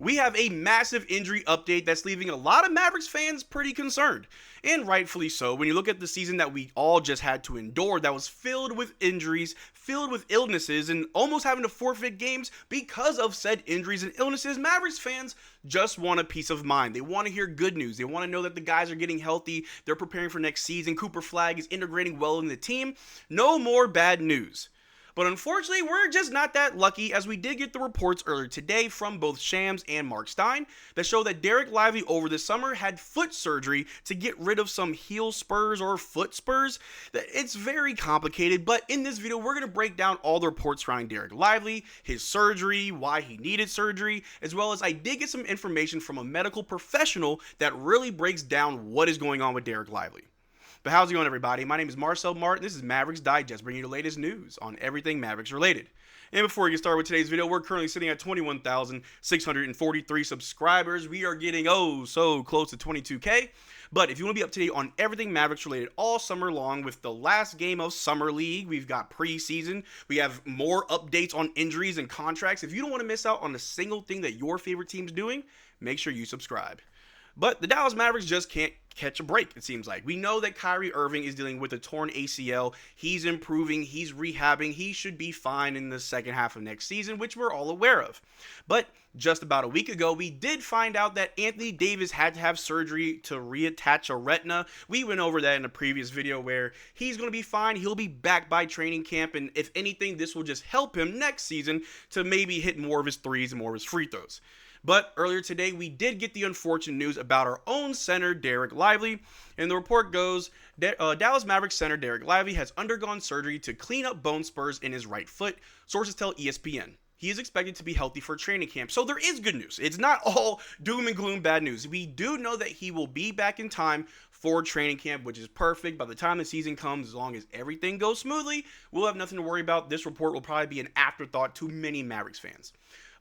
We have a massive injury update that's leaving a lot of Mavericks fans pretty concerned. And rightfully so, when you look at the season that we all just had to endure that was filled with injuries, filled with illnesses, and almost having to forfeit games because of said injuries and illnesses, Mavericks fans just want a peace of mind. They want to hear good news. They want to know that the guys are getting healthy, they're preparing for next season, Cooper Flag is integrating well in the team. No more bad news. But unfortunately, we're just not that lucky, as we did get the reports earlier today from both Shams and Mark Stein that show that Dereck Lively over the summer had foot surgery to get rid of some heel spurs or foot spurs. It's very complicated, but in this video, we're going to break down all the reports surrounding Dereck Lively, his surgery, why he needed surgery, as well as I did get some information from a medical professional that really breaks down what is going on with Dereck Lively. But how's it going, everybody? My name is Marcel Martin. This is Mavericks Digest, bringing you the latest news on everything Mavericks related. And before we get started with today's video, we're currently sitting at 21,643 subscribers. We are getting so close to 22K. But if you want to be up to date on everything Mavericks related all summer long with the last game of Summer League, we've got preseason, we have more updates on injuries and contracts. If you don't want to miss out on a single thing that your favorite team's doing, make sure you subscribe. But the Dallas Mavericks just can't catch a break, it seems like. We know that Kyrie Irving is dealing with a torn ACL. He's improving, he's rehabbing, he should be fine in the second half of next season, which we're all aware of. But just about a week ago, we did find out that Anthony Davis had to have surgery to reattach a retina. We went over that in a previous video where he's going to be fine. He'll be back by training camp, and if anything, this will just help him next season to maybe hit more of his threes and more of his free throws. But earlier today, we did get the unfortunate news about our own center, Dereck Lively. And the report goes, Dallas Mavericks center Dereck Lively has undergone surgery to clean up bone spurs in his right foot, sources tell ESPN. He is expected to be healthy for training camp. So there is good news. It's not all doom and gloom bad news. We do know that he will be back in time for training camp, which is perfect. By the time the season comes, as long as everything goes smoothly, we'll have nothing to worry about. This report will probably be an afterthought to many Mavericks fans.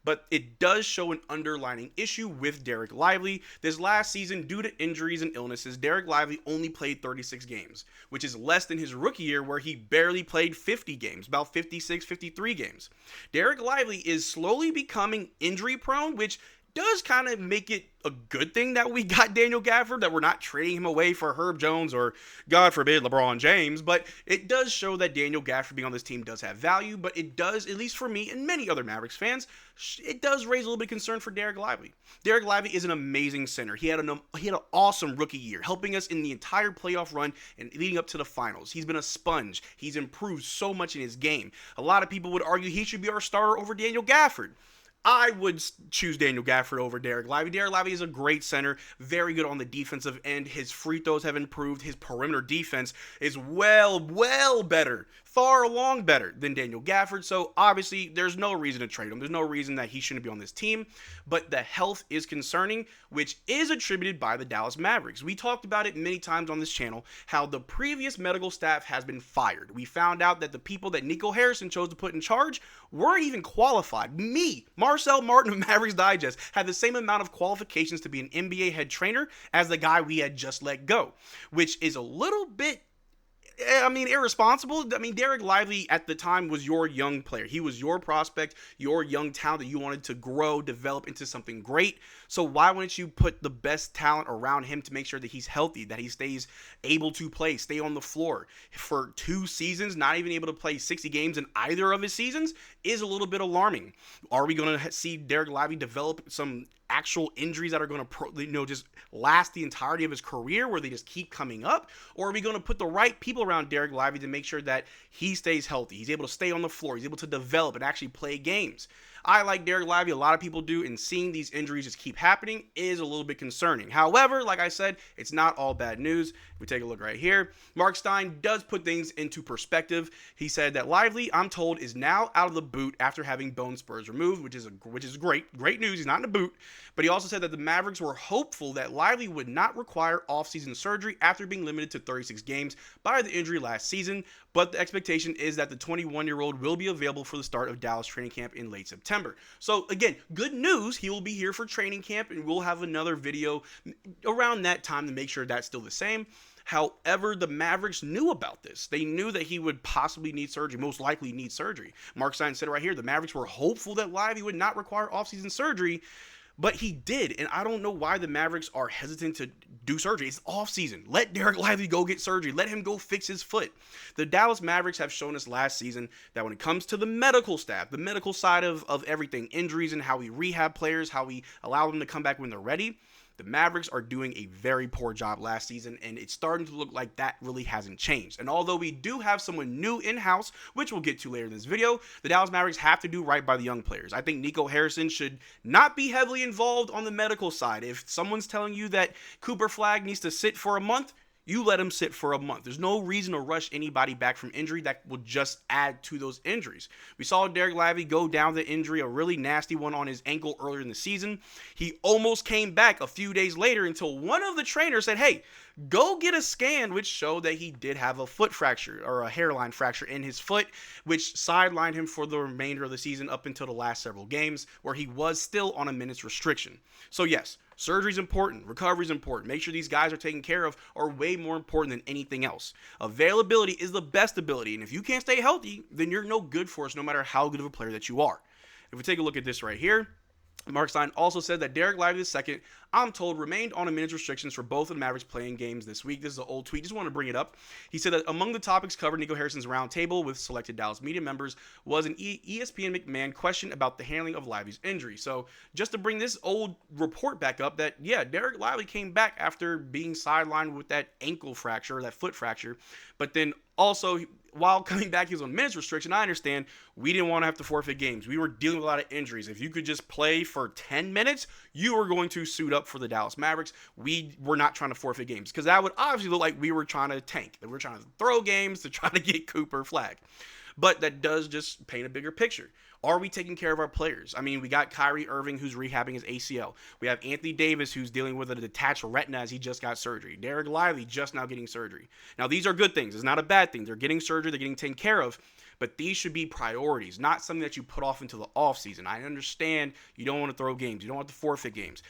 But it does show an underlying issue with Dereck Lively. This last season, due to injuries and illnesses, Dereck Lively only played 36 games, which is less than his rookie year where he barely played 50 games, about 56, 53 games. Dereck Lively is slowly becoming injury prone, which does kind of make it a good thing that we got Daniel Gafford, that we're not trading him away for Herb Jones or, God forbid, LeBron James. But it does show that Daniel Gafford being on this team does have value. But it does, at least for me and many other Mavericks fans, it does raise a little bit of concern for Dereck Lively. Dereck Lively is an amazing center. He had an awesome rookie year, helping us in the entire playoff run and leading up to the finals. He's been a sponge. He's improved so much in his game. A lot of people would argue he should be our starter over Daniel Gafford. I would choose Daniel Gafford over Dereck Lively. Dereck Lively is a great center, very good on the defensive end. His free throws have improved. His perimeter defense is well better, far along better than Daniel Gafford. So obviously, there's no reason to trade him. There's no reason that he shouldn't be on this team. But the health is concerning, which is attributed by the Dallas Mavericks. We talked about it many times on this channel, how the previous medical staff has been fired. We found out that the people that Nico Harrison chose to put in charge weren't even qualified. Me, Marcel Martin of Mavericks Digest, had the same amount of qualifications to be an NBA head trainer as the guy we had just let go, which is a little bit irresponsible. Dereck Lively at the time was your young player. He was your prospect, your young talent that you wanted to grow, develop into something great. So why wouldn't you put the best talent around him to make sure that he's healthy, that he stays able to play, stay on the floor? For 2 seasons, not even able to play 60 games in either of his seasons is a little bit alarming. Are we going to see Dereck Lively develop some actual injuries that are going to just last the entirety of his career, where they just keep coming up? Or are we going to put the right people around Dereck Lively to make sure that he stays healthy, he's able to stay on the floor, he's able to develop and actually play games? I like Dereck Lively, a lot of people do, and seeing these injuries just keep happening is a little bit concerning. However, like I said, it's not all bad news. If we take a look right here, Mark Stein does put things into perspective. He said that Lively, I'm told, is now out of the boot after having bone spurs removed, which is great news. He's not in the boot. But he also said that the Mavericks were hopeful that Lively would not require offseason surgery after being limited to 36 games by the injury last season. But the expectation is that the 21-year-old will be available for the start of Dallas training camp in late September. So again, good news. He will be here for training camp, and we'll have another video around that time to make sure that's still the same. However, the Mavericks knew about this. They knew that he would possibly need surgery, most likely need surgery. Mark Stein said right here, the Mavericks were hopeful that Lively would not require offseason surgery. But he did, and I don't know why the Mavericks are hesitant to do surgery. It's offseason. Let Dereck Lively go get surgery. Let him go fix his foot. The Dallas Mavericks have shown us last season that when it comes to the medical staff, the medical side of everything, injuries and how we rehab players, how we allow them to come back when they're ready, the Mavericks are doing a very poor job last season, and it's starting to look like that really hasn't changed. And although we do have someone new in-house, which we'll get to later in this video, the Dallas Mavericks have to do right by the young players. I think Nico Harrison should not be heavily involved on the medical side. If someone's telling you that Cooper Flagg needs to sit for a month, you let him sit for a month. There's no reason to rush anybody back from injury that will just add to those injuries. We saw Derrick Lively go down the injury, a really nasty one on his ankle earlier in the season. He almost came back a few days later until one of the trainers said, hey, go get a scan, which showed that he did have a foot fracture or a hairline fracture in his foot, which sidelined him for the remainder of the season up until the last several games where he was still on a minutes restriction. So yes, surgery is important. Recovery is important. Make sure these guys are taken care of are way more important than anything else. Availability is the best ability. And if you can't stay healthy, then you're no good for us no matter how good of a player that you are. If we take a look at this right here, Mark Stein also said that Dereck Lively II, I'm told, remained on a minutes restrictions for both of the Mavericks playing games this week. This is an old tweet. Just want to bring it up. He said that among the topics covered Nico Harrison's roundtable with selected Dallas media members was an ESPN McMahon question about the handling of Lively's injury. So just to bring this old report back up that, yeah, Dereck Lively came back after being sidelined with that ankle fracture, that foot fracture, but then also while coming back, he was on minutes restriction. I understand we didn't want to have to forfeit games. We were dealing with a lot of injuries. If you could just play for 10 minutes, you were going to suit up for the Dallas Mavericks. We were not trying to forfeit games because that would obviously look like we were trying to tank. That we're trying to throw games to try to get Cooper Flagg. But that does just paint a bigger picture. Are we taking care of our players? I mean, we got Kyrie Irving who's rehabbing his ACL. We have Anthony Davis who's dealing with a detached retina as he just got surgery. Dereck Lively just now getting surgery. Now, these are good things. It's not a bad thing. They're getting surgery. They're getting taken care of. But these should be priorities, not something that you put off until the offseason. I understand you don't want to throw games. You don't want to forfeit games.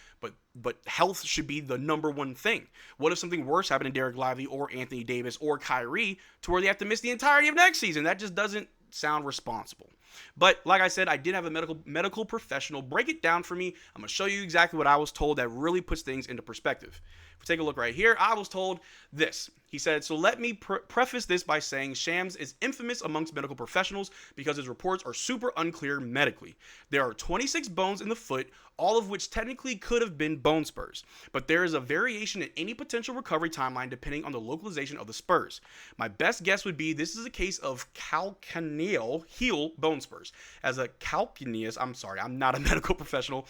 But health should be the number one thing. What if something worse happened to Dereck Lively or Anthony Davis or Kyrie to where they have to miss the entirety of next season? That just doesn't sound responsible. But like I said, I did have a medical professional break it down for me. I'm going to show you exactly what I was told that really puts things into perspective. If we take a look right here, I was told this. He said, so let me preface this by saying Shams is infamous amongst medical professionals because his reports are super unclear medically. There are 26 bones in the foot, all of which technically could have been bone spurs, but there is a variation in any potential recovery timeline depending on the localization of the spurs. My best guess would be this is a case of calcaneal heel bone spurs. As a calcaneus, I'm sorry, I'm not a medical professional,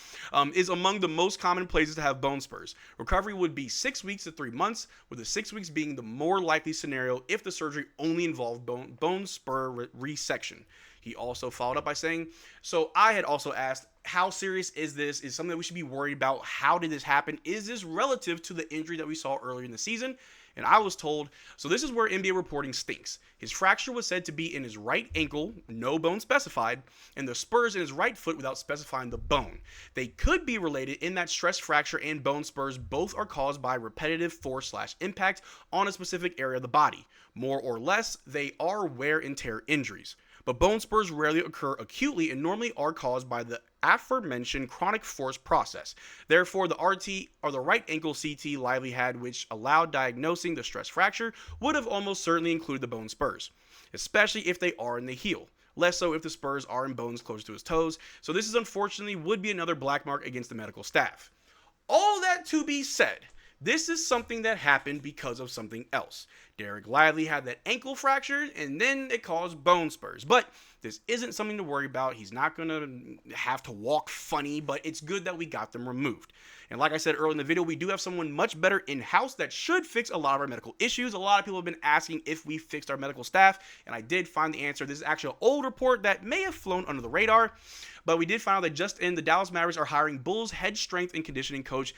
is among the most common places to have bone spurs. Recovery would be 6 weeks to 3 months, with the 6 weeks being the more likely scenario if the surgery only involved bone spur resection. He also followed up by saying, so I had also asked, how serious is this? Is something that we should be worried about? How did this happen? Is this relative to the injury that we saw earlier in the season? And I was told, so this is where NBA reporting stinks. His fracture was said to be in his right ankle, no bone specified, and the spurs in his right foot without specifying the bone. They could be related in that stress fracture and bone spurs both are caused by repetitive force/impact on a specific area of the body. More or less, they are wear and tear injuries. But bone spurs rarely occur acutely and normally are caused by the aforementioned chronic force process. Therefore, the RT or the right ankle CT Lively had, which allowed diagnosing the stress fracture, would have almost certainly included the bone spurs, especially if they are in the heel. Less so if the spurs are in bones closer to his toes. So this is unfortunately would be another black mark against the medical staff. All that to be said, this is something that happened because of something else. Dereck Lively had that ankle fracture, and then it caused bone spurs. But this isn't something to worry about. He's not going to have to walk funny, but it's good that we got them removed. And like I said earlier in the video, we do have someone much better in-house that should fix a lot of our medical issues. A lot of people have been asking if we fixed our medical staff, and I did find the answer. This is actually an old report that may have flown under the radar, but we did find out that just in, the Dallas Mavericks are hiring Bulls head strength and conditioning coach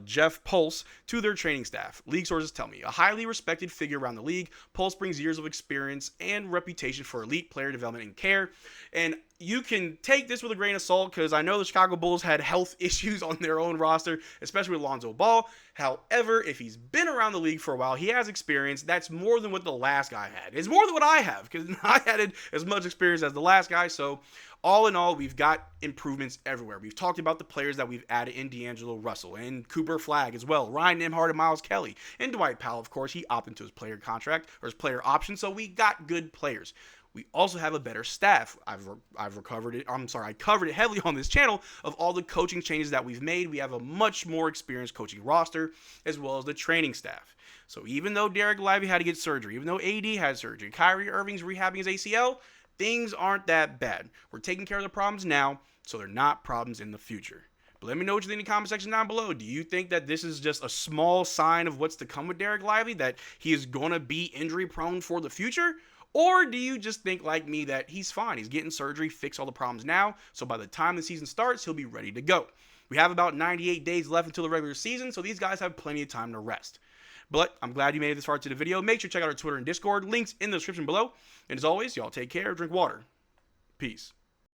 Jeff Pulse to their training staff. League sources tell me. A highly respected figure around the league, Pulse brings years of experience and reputation for elite player development and care. And you can take this with a grain of salt because I know the Chicago Bulls had health issues on their own roster, especially with Lonzo Ball. However, if he's been around the league for a while, he has experience. That's more than what the last guy had. It's more than what I have because I had as much experience as the last guy. So all in all, we've got improvements everywhere. We've talked about the players that we've added in D'Angelo Russell and Cooper Flagg as well, Ryan Nembhard and Miles Kelly, and Dwight Powell, of course. He opted into his player contract or his player option, so we got good players. We also have a better staff. I covered it heavily on this channel of all the coaching changes that we've made. We have a much more experienced coaching roster as well as the training staff. So even though Derrick Lively had to get surgery, even though AD had surgery, Kyrie Irving's rehabbing his ACL, things aren't that bad. We're taking care of the problems now, so they're not problems in the future. But let me know what you think in the comment section down below. Do you think that this is just a small sign of what's to come with Dereck Lively, that he is going to be injury prone for the future? Or do you just think like me that he's fine? He's getting surgery, fix all the problems now, so by the time the season starts, he'll be ready to go. We have about 98 days left until the regular season, so these guys have plenty of time to rest. But I'm glad you made it this far to the video. Make sure to check out our Twitter and Discord. Links in the description below. And as always, y'all take care, drink water. Peace.